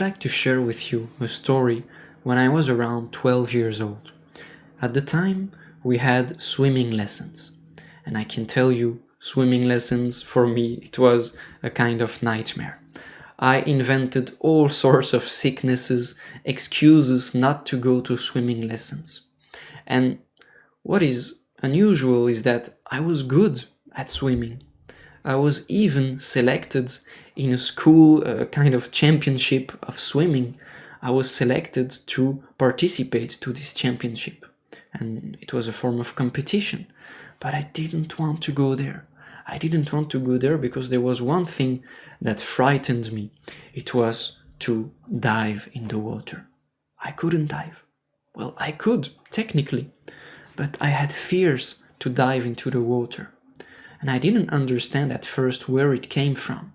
like to share with you a story when I was around 12 years old. At the time, we had swimming lessons. And I can tell you, swimming lessons, for me, it was a kind of nightmare. I invented all sorts of sicknesses, excuses not to go to swimming lessons. And what is unusual is that I was good at swimming. I was even selected in a school kind of championship of swimming. I was selected to participate to this championship. And it was a form of competition. But I didn't want to go there. I didn't want to go there because there was one thing that frightened me. It was to dive in the water. I couldn't dive. Well, I could, technically. But I had fears to dive into the water. And I didn't understand at first where it came from.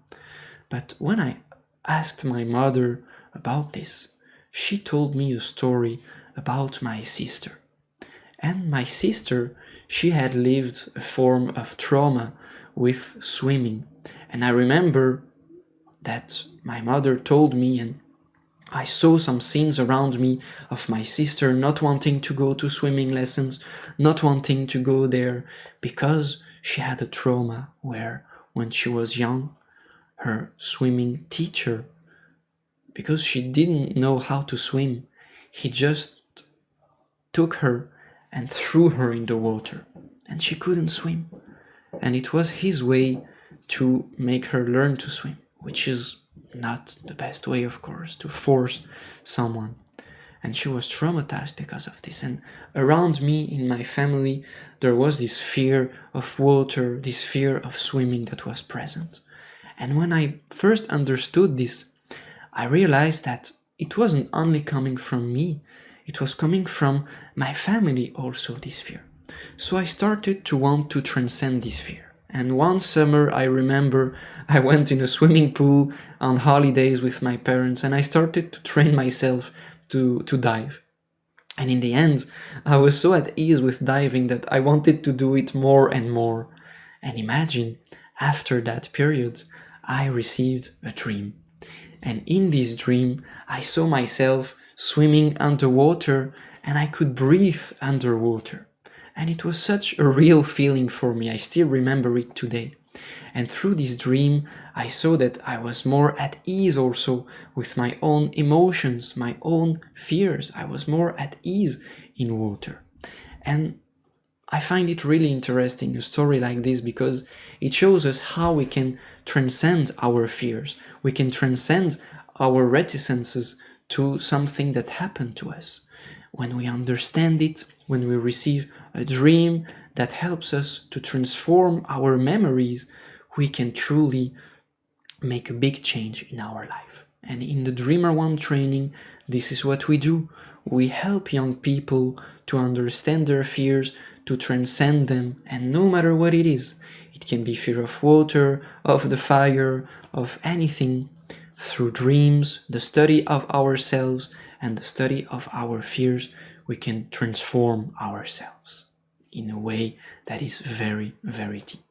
But when I asked my mother about this, she told me a story about my sister. And my sister, she had lived a form of trauma with swimming. And I remember that my mother told me, and I saw some scenes around me of my sister not wanting to go to swimming lessons, not wanting to go there because she had a trauma where, when she was young, her swimming teacher, because she didn't know how to swim, he just took her and threw her in the water, and she couldn't swim. And it was his way to make her learn to swim, which is not the best way, of course, to force someone. And she was traumatized because of this. And around me, in my family, there was this fear of water, this fear of swimming that was present. And when I first understood this, I realized that it wasn't only coming from me, it was coming from my family also, this fear. So I started to want to transcend this fear. And one summer, I remember, I went in a swimming pool on holidays with my parents, and I started to train myself to dive. And in the end, I was so at ease with diving that I wanted to do it more and more. And imagine, after that period, I received a dream. And in this dream, I saw myself swimming underwater, and I could breathe underwater. And it was such a real feeling for me. I still remember it today. And through this dream, I saw that I was more at ease also with my own emotions, my own fears. I was more at ease in water. And I find it really interesting, a story like this, because it shows us how we can transcend our fears. We can transcend our reticences to something that happened to us. When we understand it, when we receive a dream that helps us to transform our memories, we can truly make a big change in our life. And in the DreamerOne Training, this is what we do. We help young people to understand their fears, to transcend them, and no matter what it is, it can be fear of water, of the fire, of anything, through dreams, the study of ourselves, and the study of our fears, we can transform ourselves in a way that is very, very deep.